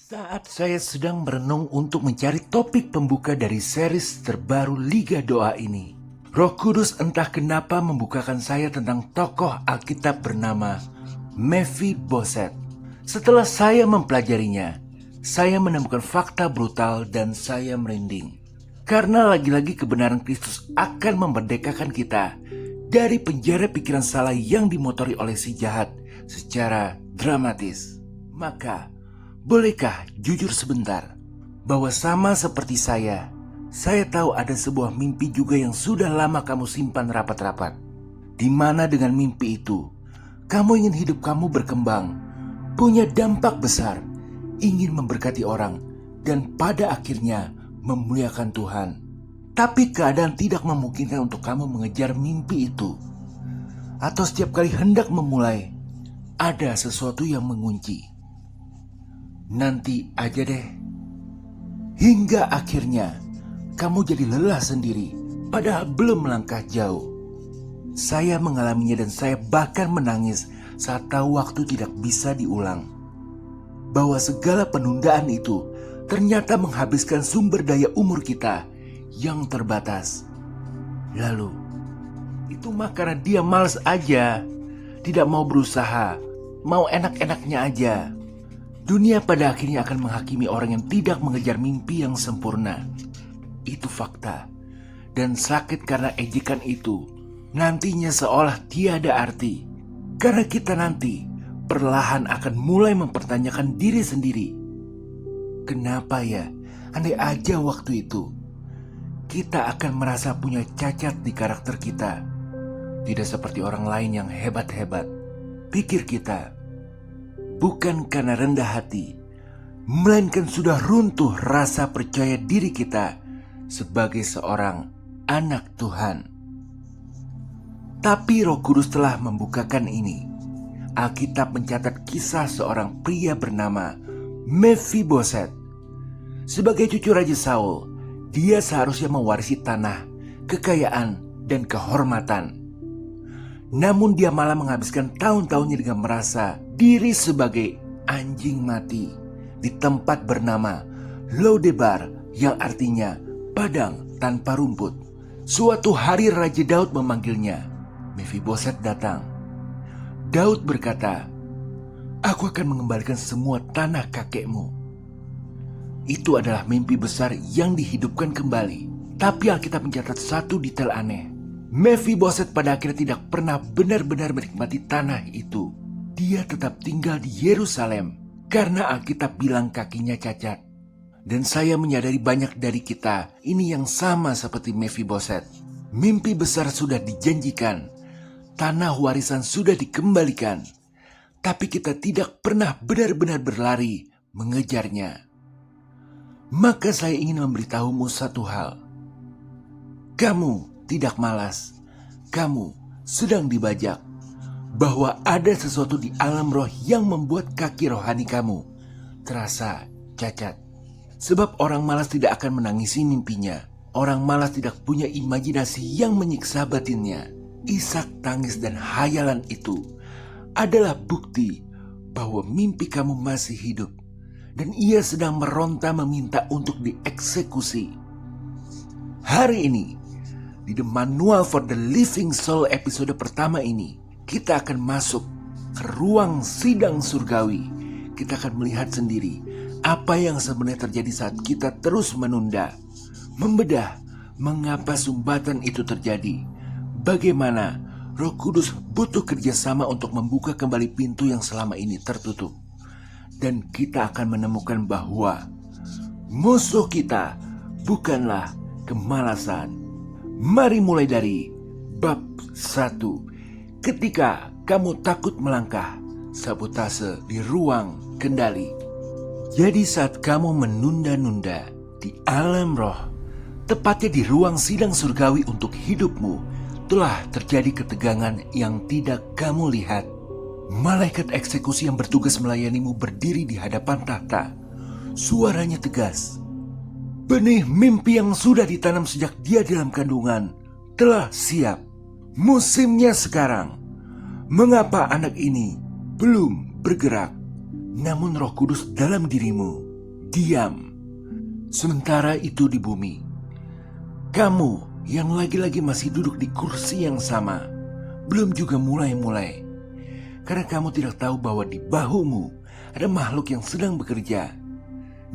Saat saya sedang merenung untuk mencari topik pembuka dari series terbaru Liga Doa ini, Roh Kudus entah kenapa membukakan saya tentang tokoh Alkitab bernama Mephiboset. Setelah saya mempelajarinya, saya menemukan fakta brutal dan saya merinding. Karena lagi-lagi kebenaran Kristus akan memerdekakan kita dari penjara pikiran salah yang dimotori oleh si jahat secara dramatis. Maka, bolehkah jujur sebentar bahwa sama seperti saya tahu ada sebuah mimpi juga yang sudah lama kamu simpan rapat-rapat. Di mana dengan mimpi itu, kamu ingin hidup kamu berkembang, punya dampak besar, ingin memberkati orang, dan pada akhirnya memuliakan Tuhan. Tapi keadaan tidak memungkinkan untuk kamu mengejar mimpi itu. Atau setiap kali hendak memulai, ada sesuatu yang mengunci. Nanti aja deh. Hingga akhirnya kamu jadi lelah sendiri, padahal belum melangkah jauh. Saya mengalaminya dan saya bahkan menangis saat tahu waktu tidak bisa diulang. Bahwa segala penundaan itu ternyata menghabiskan sumber daya umur kita yang terbatas. Lalu, itu mah karena dia malas aja, tidak mau berusaha, mau enak-enaknya aja. Dunia pada akhirnya akan menghakimi orang yang tidak mengejar mimpi yang sempurna. Itu fakta. Dan sakit karena ejekan itu nantinya seolah tiada arti. Karena kita nanti perlahan akan mulai mempertanyakan diri sendiri. Kenapa ya? Andai aja waktu itu kita akan merasa punya cacat di karakter kita. Tidak seperti orang lain yang hebat-hebat. Pikir kita, bukan karena rendah hati, melainkan sudah runtuh rasa percaya diri kita sebagai seorang anak Tuhan. Tapi Roh Kudus telah membukakan ini. Alkitab mencatat kisah seorang pria bernama Mephiboset. Sebagai cucu Raja Saul, dia seharusnya mewarisi tanah, kekayaan, dan kehormatan. Namun dia malah menghabiskan tahun-tahunnya dengan merasa diri sebagai anjing mati di tempat bernama Lodebar, yang artinya padang tanpa rumput. Suatu hari Raja Daud memanggilnya. Mephiboset datang. Daud berkata, "Aku akan mengembalikan semua tanah kakekmu." Itu adalah mimpi besar yang dihidupkan kembali. Tapi Alkitab mencatat satu detail aneh. Mephiboset pada akhirnya tidak pernah benar-benar menikmati tanah itu. Dia tetap tinggal di Yerusalem karena Alkitab bilang kakinya cacat. Dan saya menyadari banyak dari kita ini yang sama seperti Mephiboset. Mimpi besar sudah dijanjikan, tanah warisan sudah dikembalikan, tapi kita tidak pernah benar-benar berlari mengejarnya. Maka saya ingin memberitahumu satu hal. Kamu tidak malas, kamu sedang dibajak. Bahwa ada sesuatu di alam roh yang membuat kaki rohani kamu terasa cacat. Sebab orang malas tidak akan menangisi mimpinya. Orang malas tidak punya imajinasi yang menyiksa batinnya. Isak tangis dan hayalan itu adalah bukti bahwa mimpi kamu masih hidup. Dan ia sedang meronta meminta untuk dieksekusi. Hari ini, di The Manual for the Living Soul episode pertama ini, kita akan masuk ke ruang sidang surgawi. Kita akan melihat sendiri apa yang sebenarnya terjadi saat kita terus menunda. Membedah mengapa sumbatan itu terjadi. Bagaimana Roh Kudus butuh kerjasama untuk membuka kembali pintu yang selama ini tertutup. Dan kita akan menemukan bahwa musuh kita bukanlah kemalasan. Mari mulai dari bab 1. Ketika kamu takut melangkah, sabotase di ruang kendali. Jadi saat kamu menunda-nunda di alam roh, tepatnya di ruang sidang surgawi untuk hidupmu, telah terjadi ketegangan yang tidak kamu lihat. Malaikat eksekusi yang bertugas melayanimu berdiri di hadapan tahta. Suaranya tegas. Benih mimpi yang sudah ditanam sejak dia dalam kandungan telah siap. Musimnya sekarang. Mengapa anak ini belum bergerak? Namun Roh Kudus dalam dirimu diam. Sementara itu di bumi, kamu yang lagi-lagi masih duduk di kursi yang sama, belum juga mulai-mulai. Karena kamu tidak tahu bahwa di bahumu ada makhluk yang sedang bekerja.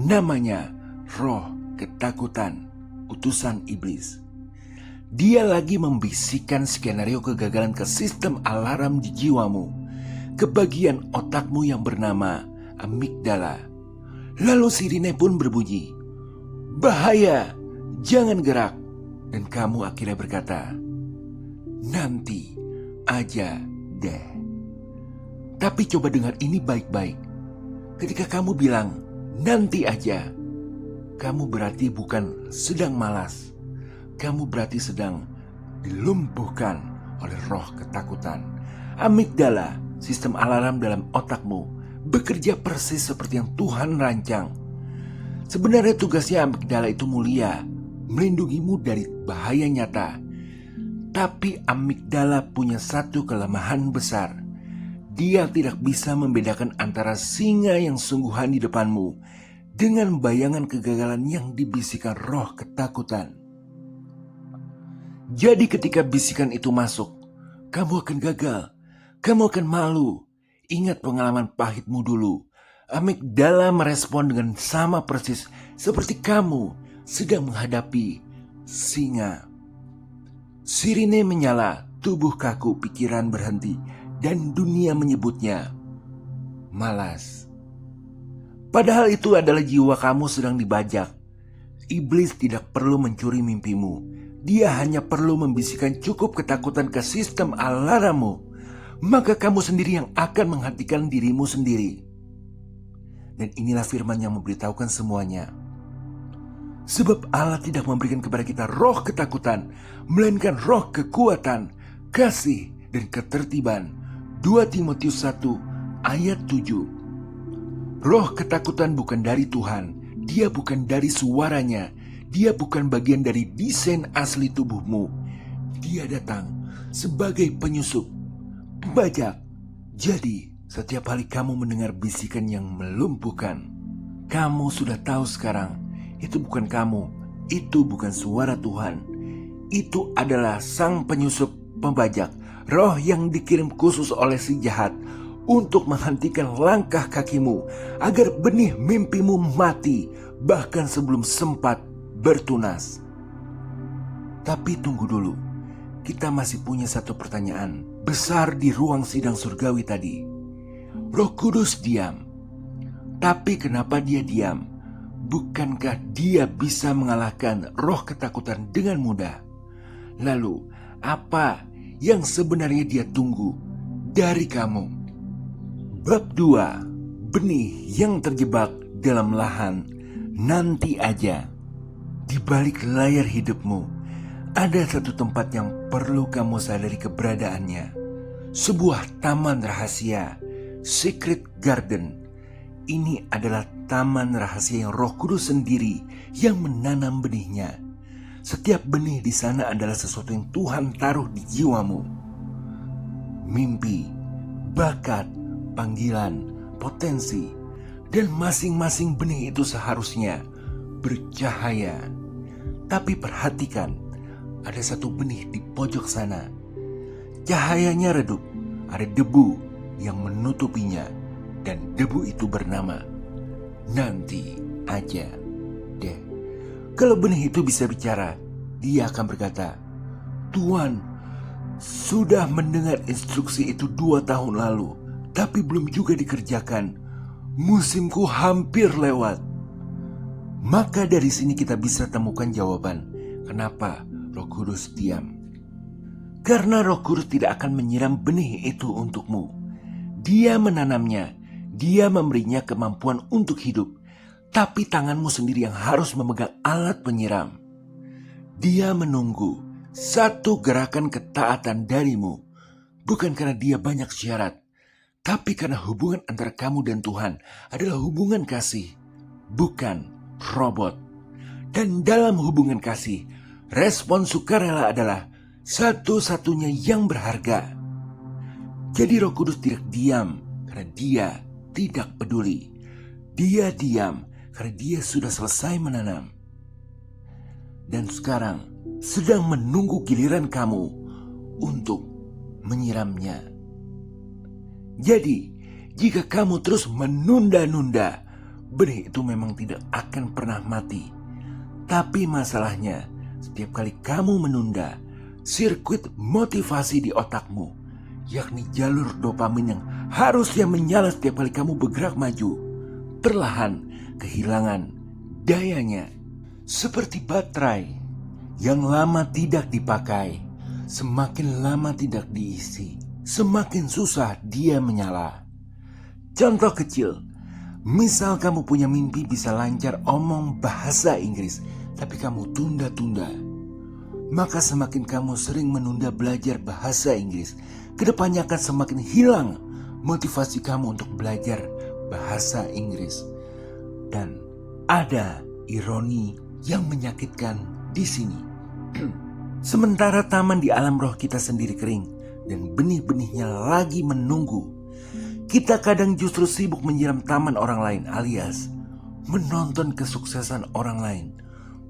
Namanya roh ketakutan, utusan iblis. Dia lagi membisikkan skenario kegagalan ke sistem alarm di jiwamu, ke bagian otakmu yang bernama amigdala. Lalu sirine pun berbunyi, bahaya, jangan gerak. Dan kamu akhirnya berkata, nanti aja deh. Tapi coba dengar ini baik-baik. Ketika kamu bilang, nanti aja, kamu berarti bukan sedang malas. Kamu berarti sedang dilumpuhkan oleh roh ketakutan. Amigdala, sistem alarm dalam otakmu, bekerja persis seperti yang Tuhan rancang. Sebenarnya tugasnya amigdala itu mulia, melindungimu dari bahaya nyata. Tapi amigdala punya satu kelemahan besar. Dia tidak bisa membedakan antara singa yang sungguhan di depanmu dengan bayangan kegagalan yang dibisikkan roh ketakutan. Jadi ketika bisikan itu masuk, kamu akan gagal, kamu akan malu. Ingat pengalaman pahitmu dulu. Amigdala merespon dengan sama persis seperti kamu sedang menghadapi singa. Sirine menyala, tubuh kaku, pikiran berhenti, dan dunia menyebutnya malas. Padahal itu adalah jiwa kamu sedang dibajak. Iblis tidak perlu mencuri mimpimu. Dia hanya perlu membisikkan cukup ketakutan ke sistem alarmmu. Maka kamu sendiri yang akan menghentikan dirimu sendiri. Dan inilah firman yang memberitahukan semuanya. Sebab Allah tidak memberikan kepada kita roh ketakutan, melainkan roh kekuatan, kasih, dan ketertiban. 2 Timotius 1 ayat 7. Roh ketakutan bukan dari Tuhan. Dia bukan dari suaranya. Dia bukan bagian dari desain asli tubuhmu. Dia datang sebagai penyusup, pembajak. Jadi setiap kali kamu mendengar bisikan yang melumpuhkan, kamu sudah tahu sekarang, itu bukan kamu, itu bukan suara Tuhan. Itu adalah sang penyusup pembajak, roh yang dikirim khusus oleh si jahat untuk menghentikan langkah kakimu agar benih mimpimu mati bahkan sebelum sempat bertunas. Tapi tunggu dulu, kita masih punya satu pertanyaan besar di ruang sidang surgawi tadi. Roh Kudus diam. Tapi kenapa dia diam? Bukankah dia bisa mengalahkan roh ketakutan dengan mudah? Lalu, apa yang sebenarnya dia tunggu dari kamu? Bab 2. Benih yang terjebak dalam lahan nanti aja. Di balik layar hidupmu, ada satu tempat yang perlu kamu sadari keberadaannya. Sebuah taman rahasia, Secret Garden. Ini adalah taman rahasia yang Roh Kudus sendiri yang menanam benihnya. Setiap benih di sana adalah sesuatu yang Tuhan taruh di jiwamu. Mimpi, bakat, panggilan, potensi, dan masing-masing benih itu seharusnya bercahaya. Tapi perhatikan, ada satu benih di pojok sana. Cahayanya redup, ada debu yang menutupinya, dan debu itu bernama nanti aja deh. Kalau benih itu bisa bicara, dia akan berkata, Tuhan, sudah mendengar instruksi itu 2 tahun lalu, tapi belum juga dikerjakan. Musimku hampir lewat. Maka dari sini kita bisa temukan jawaban kenapa Roh Kudus diam. Karena Roh Kudus tidak akan menyiram benih itu untukmu. Dia menanamnya, dia memberinya kemampuan untuk hidup. Tapi tanganmu sendiri yang harus memegang alat penyiram. Dia menunggu satu gerakan ketaatan darimu. Bukan karena dia banyak syarat, tapi karena hubungan antara kamu dan Tuhan adalah hubungan kasih, bukan robot. Dan dalam hubungan kasih, respon sukarela adalah satu-satunya yang berharga. Jadi Roh Kudus tidak diam karena dia tidak peduli. Dia diam karena dia sudah selesai menanam. Dan sekarang sedang menunggu giliran kamu untuk menyiramnya. Jadi, jika kamu terus menunda-nunda, benih itu memang tidak akan pernah mati. Tapi masalahnya, setiap kali kamu menunda, sirkuit motivasi di otakmu, yakni jalur dopamin yang harusnya menyala setiap kali kamu bergerak maju, perlahan kehilangan dayanya. Seperti baterai yang lama tidak dipakai, semakin lama tidak diisi, semakin susah dia menyala. Contoh kecil, misal kamu punya mimpi bisa lancar omong bahasa Inggris, tapi kamu tunda-tunda. Maka semakin kamu sering menunda belajar bahasa Inggris, kedepannya akan semakin hilang motivasi kamu untuk belajar bahasa Inggris. Dan ada ironi yang menyakitkan di sini. Sementara taman di alam roh kita sendiri kering dan benih-benihnya lagi menunggu, kita kadang justru sibuk menyiram taman orang lain, alias menonton kesuksesan orang lain,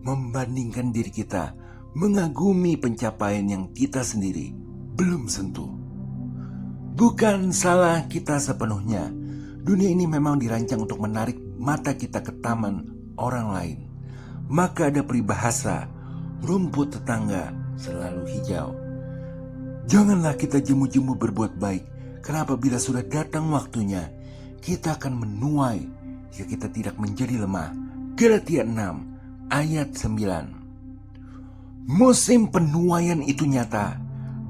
membandingkan diri kita, mengagumi pencapaian yang kita sendiri belum sentuh. Bukan salah kita sepenuhnya. Dunia ini memang dirancang untuk menarik mata kita ke taman orang lain. Maka ada peribahasa, rumput tetangga selalu hijau. Janganlah kita jemu-jemu berbuat baik, karena apabila sudah datang waktunya, kita akan menuai jika kita tidak menjadi lemah. Galatia 6 ayat 9. Musim penuaian itu nyata,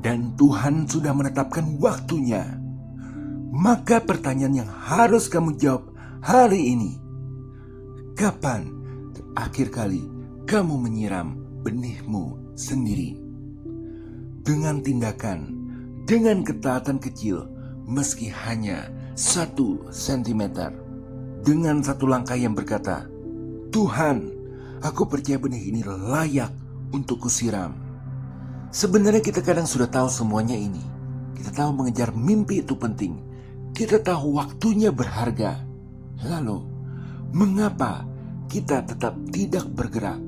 dan Tuhan sudah menetapkan waktunya. Maka pertanyaan yang harus kamu jawab hari ini, kapan terakhir kali kamu menyiram benihmu sendiri? Dengan tindakan, dengan ketaatan kecil, meski hanya 1 sentimeter, dengan satu langkah yang berkata, Tuhan, aku percaya benih ini layak untuk kusiram. Sebenarnya kita kadang sudah tahu semuanya ini. Kita tahu mengejar mimpi itu penting. Kita tahu waktunya berharga. Lalu, mengapa kita tetap tidak bergerak?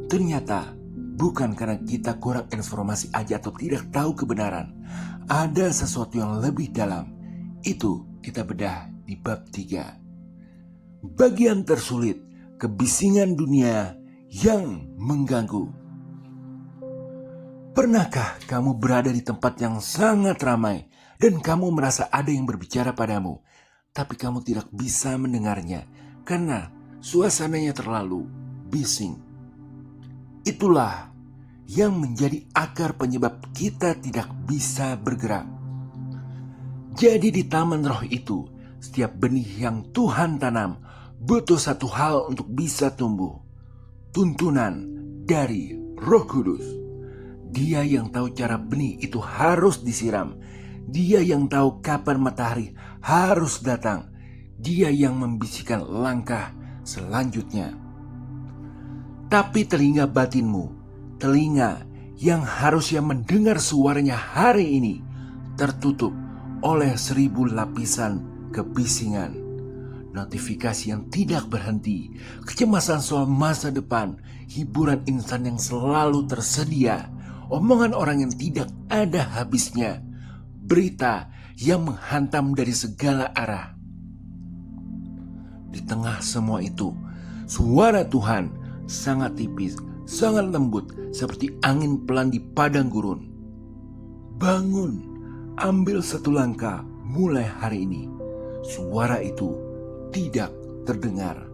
Ternyata bukan karena kita kurang informasi aja atau tidak tahu kebenaran. Ada sesuatu yang lebih dalam. Itu kita bedah di bab 3. Bagian tersulit, kebisingan dunia yang mengganggu. Pernahkah kamu berada di tempat yang sangat ramai dan kamu merasa ada yang berbicara padamu, tapi kamu tidak bisa mendengarnya karena suasananya terlalu bising? Itulah yang menjadi akar penyebab kita tidak bisa bergerak. Jadi di taman roh itu, setiap benih yang Tuhan tanam butuh satu hal untuk bisa tumbuh. Tuntunan dari Roh Kudus. Dia yang tahu cara benih itu harus disiram. Dia yang tahu kapan matahari harus datang. Dia yang membisikkan langkah selanjutnya. Tapi telinga batinmu, telinga yang harusnya mendengar suaranya hari ini, tertutup oleh 1000 lapisan kebisingan. Notifikasi yang tidak berhenti, kecemasan soal masa depan, hiburan instan yang selalu tersedia, omongan orang yang tidak ada habisnya, berita yang menghantam dari segala arah. Di tengah semua itu, suara Tuhan sangat tipis, sangat lembut, seperti angin pelan di padang gurun. Bangun, ambil satu langkah mulai hari ini. Suara itu tidak terdengar.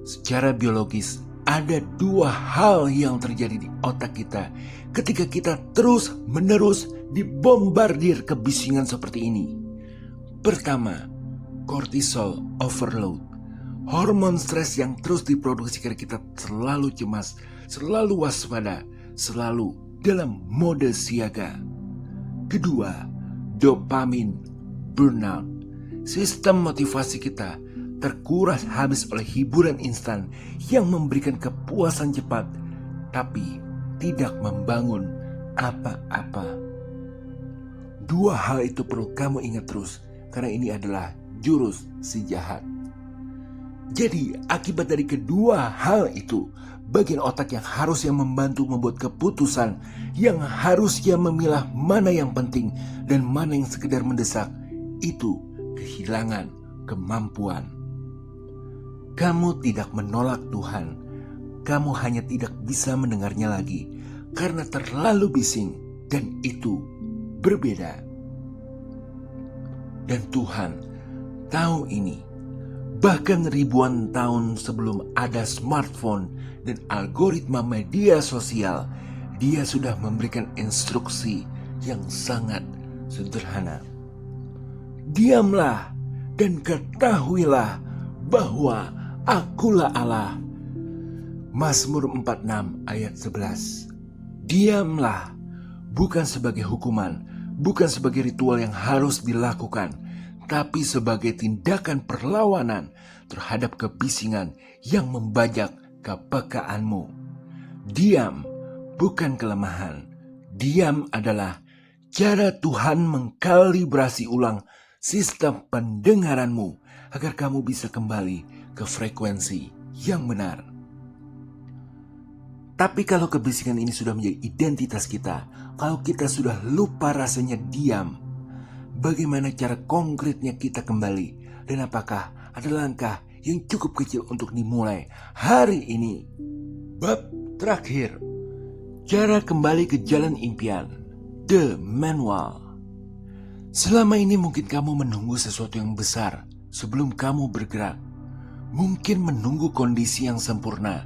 Secara biologis, ada 2 hal yang terjadi di otak kita ketika kita terus-menerus dibombardir kebisingan seperti ini. Pertama, cortisol overload. Hormon stres yang terus diproduksi karena kita selalu cemas, selalu waspada, selalu dalam mode siaga. Kedua, dopamin burnout. Sistem motivasi kita terkuras habis oleh hiburan instan yang memberikan kepuasan cepat, tapi tidak membangun apa-apa. 2 hal itu perlu kamu ingat terus, karena ini adalah jurus si jahat. Jadi akibat dari kedua hal itu, bagian otak yang harusnya membantu membuat keputusan, yang harusnya memilah mana yang penting dan mana yang sekedar mendesak, itu kehilangan kemampuan. Kamu tidak menolak Tuhan, kamu hanya tidak bisa mendengarnya lagi karena terlalu bising, dan itu berbeda. Dan Tuhan tahu ini. Bahkan ribuan tahun sebelum ada smartphone dan algoritma media sosial, Dia sudah memberikan instruksi yang sangat sederhana. Diamlah dan ketahuilah bahwa Akulah Allah. Mazmur 46 ayat 11. Diamlah, bukan sebagai hukuman, bukan sebagai ritual yang harus dilakukan, tapi sebagai tindakan perlawanan terhadap kebisingan yang membajak kepekaanmu. Diam bukan kelemahan. Diam adalah cara Tuhan mengkalibrasi ulang sistem pendengaranmu agar kamu bisa kembali ke frekuensi yang benar. Tapi kalau kebisingan ini sudah menjadi identitas kita, kalau kita sudah lupa rasanya diam, bagaimana cara konkretnya kita kembali? Dan apakah ada langkah yang cukup kecil untuk dimulai hari ini? Bab terakhir, cara kembali ke jalan impian. The Manual. Selama ini mungkin kamu menunggu sesuatu yang besar sebelum kamu bergerak. Mungkin menunggu kondisi yang sempurna,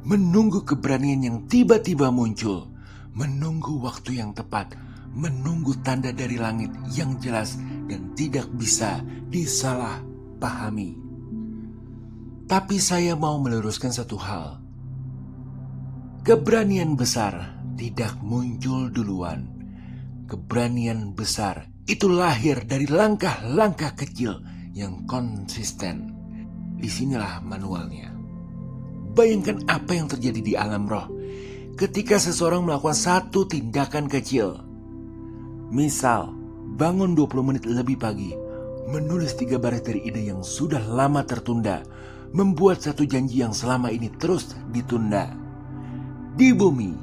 menunggu keberanian yang tiba-tiba muncul, menunggu waktu yang tepat, menunggu tanda dari langit yang jelas dan tidak bisa disalahpahami. Tapi saya mau meluruskan satu hal. Keberanian besar tidak muncul duluan. Keberanian besar itu lahir dari langkah-langkah kecil yang konsisten. Disinilah manualnya. Bayangkan apa yang terjadi di alam roh ketika seseorang melakukan satu tindakan kecil. Misal, bangun 20 menit lebih pagi, menulis 3 baris dari ide yang sudah lama tertunda, membuat satu janji yang selama ini terus ditunda. Di bumi,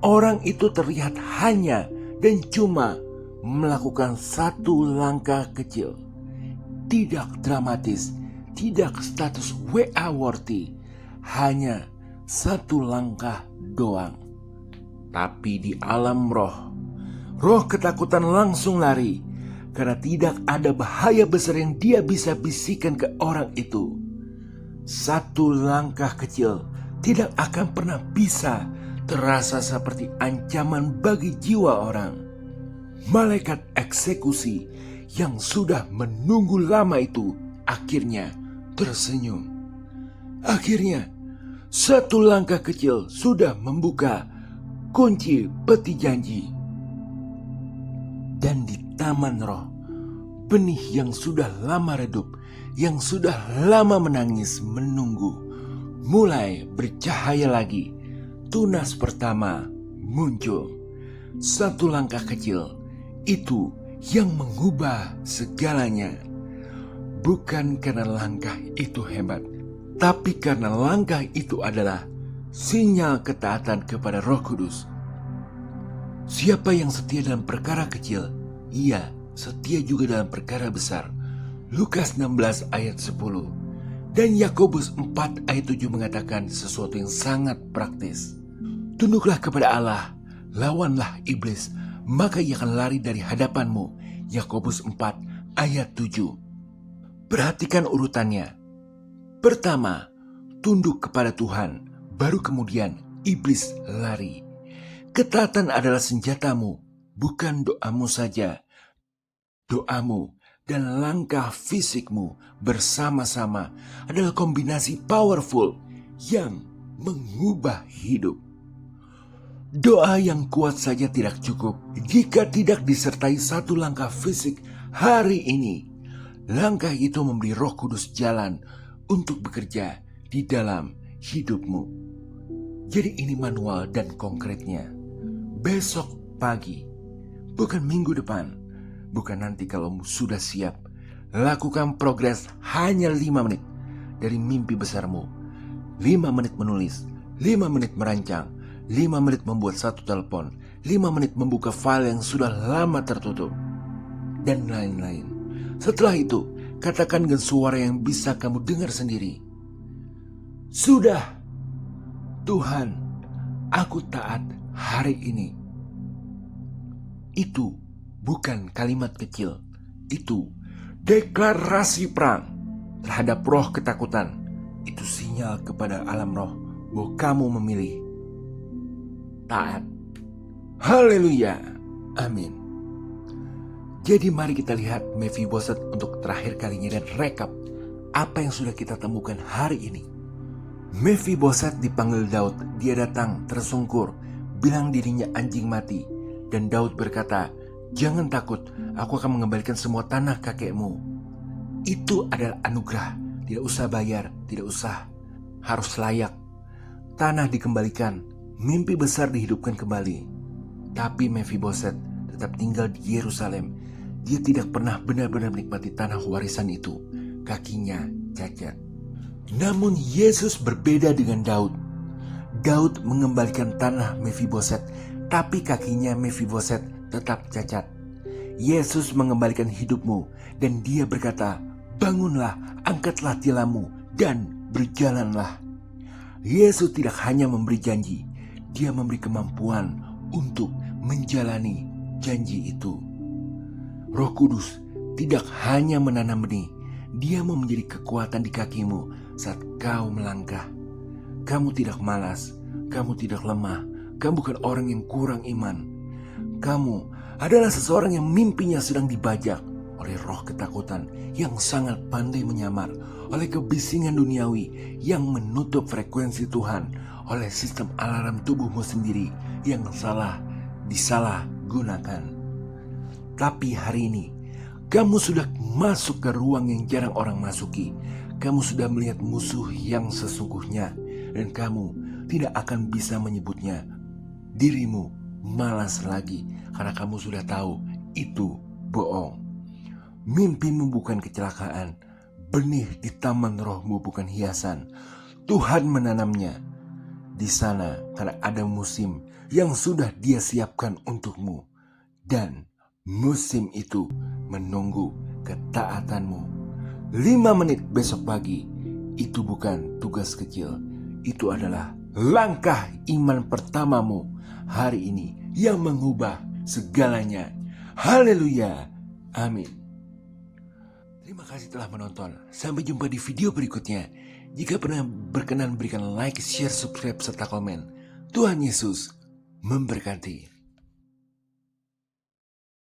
orang itu terlihat hanya dan cuma melakukan satu langkah kecil. Tidak dramatis, tidak status WA worthy, hanya satu langkah doang. Tapi di alam roh ketakutan langsung lari karena tidak ada bahaya besar yang dia bisa bisikan ke orang itu. Satu langkah kecil tidak akan pernah bisa terasa seperti ancaman bagi jiwa orang. Malaikat eksekusi yang sudah menunggu lama itu akhirnya tersenyum. Akhirnya satu langkah kecil sudah membuka kunci peti janji. Dan di taman roh, benih yang sudah lama redup, yang sudah lama menangis menunggu, mulai bercahaya lagi. Tunas pertama muncul. Satu langkah kecil itu yang mengubah segalanya. Bukan karena langkah itu hebat, tapi karena langkah itu adalah sinyal ketaatan kepada Roh Kudus. Siapa yang setia dalam perkara kecil, ia setia juga dalam perkara besar. Lukas 16 ayat 10. Dan Yakobus 4 ayat 7 mengatakan sesuatu yang sangat praktis. Tunduklah kepada Allah, lawanlah iblis, maka ia akan lari dari hadapanmu. Yakobus 4 ayat 7. Perhatikan urutannya. Pertama, tunduk kepada Tuhan, baru kemudian iblis lari. Ketaatan adalah senjatamu, bukan doamu saja. Doamu dan langkah fisikmu bersama-sama adalah kombinasi powerful yang mengubah hidup. Doa yang kuat saja tidak cukup jika tidak disertai satu langkah fisik hari ini. Langkah itu memberi Roh Kudus jalan untuk bekerja di dalam hidupmu. Jadi ini manual dan konkretnya. Besok pagi, bukan minggu depan, bukan nanti kalau sudah siap. Lakukan progres hanya 5 menit. dari mimpi besarmu. 5 menit menulis, 5 menit merancang, 5 menit membuat satu telepon, 5 menit membuka file yang sudah lama tertutup, dan lain-lain. Setelah itu, katakan dengan suara yang bisa kamu dengar sendiri. Sudah, Tuhan, aku taat hari ini. Itu bukan kalimat kecil. Itu deklarasi perang terhadap roh ketakutan. Itu sinyal kepada alam roh bahwa kamu memilih taat. Haleluya. Amin. Jadi mari kita lihat Mephiboset untuk terakhir kalinya dan rekap apa yang sudah kita temukan hari ini. Mephiboset dipanggil Daud. Dia datang tersungkur, bilang dirinya anjing mati. Dan Daud berkata, "Jangan takut, aku akan mengembalikan semua tanah kakekmu." Itu adalah anugerah. Tidak usah bayar, tidak usah harus layak. Tanah dikembalikan, mimpi besar dihidupkan kembali. Tapi Mephiboset tetap tinggal di Yerusalem. Dia tidak pernah benar-benar menikmati tanah warisan itu. Kakinya cacat. Namun Yesus berbeda dengan Daud. Daud mengembalikan tanah Mephiboset, tapi kakinya Mephiboset tetap cacat. Yesus mengembalikan hidupmu dan dia berkata, "Bangunlah, angkatlah tilammu dan berjalanlah." Yesus tidak hanya memberi janji, dia memberi kemampuan untuk menjalani janji itu. Roh Kudus tidak hanya menanam benih, dia mau menjadi kekuatan di kakimu saat kau melangkah. Kamu tidak malas, kamu tidak lemah, kamu bukan orang yang kurang iman. Kamu adalah seseorang yang mimpinya sedang dibajak oleh roh ketakutan yang sangat pandai menyamar, oleh kebisingan duniawi yang menutup frekuensi Tuhan, oleh sistem alarm tubuhmu sendiri yang disalahgunakan. Tapi hari ini, kamu sudah masuk ke ruang yang jarang orang masuki. Kamu sudah melihat musuh yang sesungguhnya, dan kamu tidak akan bisa menyebutnya. Dirimu malas lagi karena kamu sudah tahu itu bohong. Mimpimu bukan kecelakaan, benih di taman rohmu bukan hiasan. Tuhan menanamnya di sana karena ada musim yang sudah Dia siapkan untukmu, dan musim itu menunggu ketaatanmu. 5 menit besok pagi itu bukan tugas kecil. Itu adalah langkah iman pertamamu hari ini yang mengubah segalanya. Haleluya. Amin. Terima kasih telah menonton. Sampai jumpa di video berikutnya. Jika pernah berkenan, berikan like, share, subscribe, serta komen. Tuhan Yesus memberkati.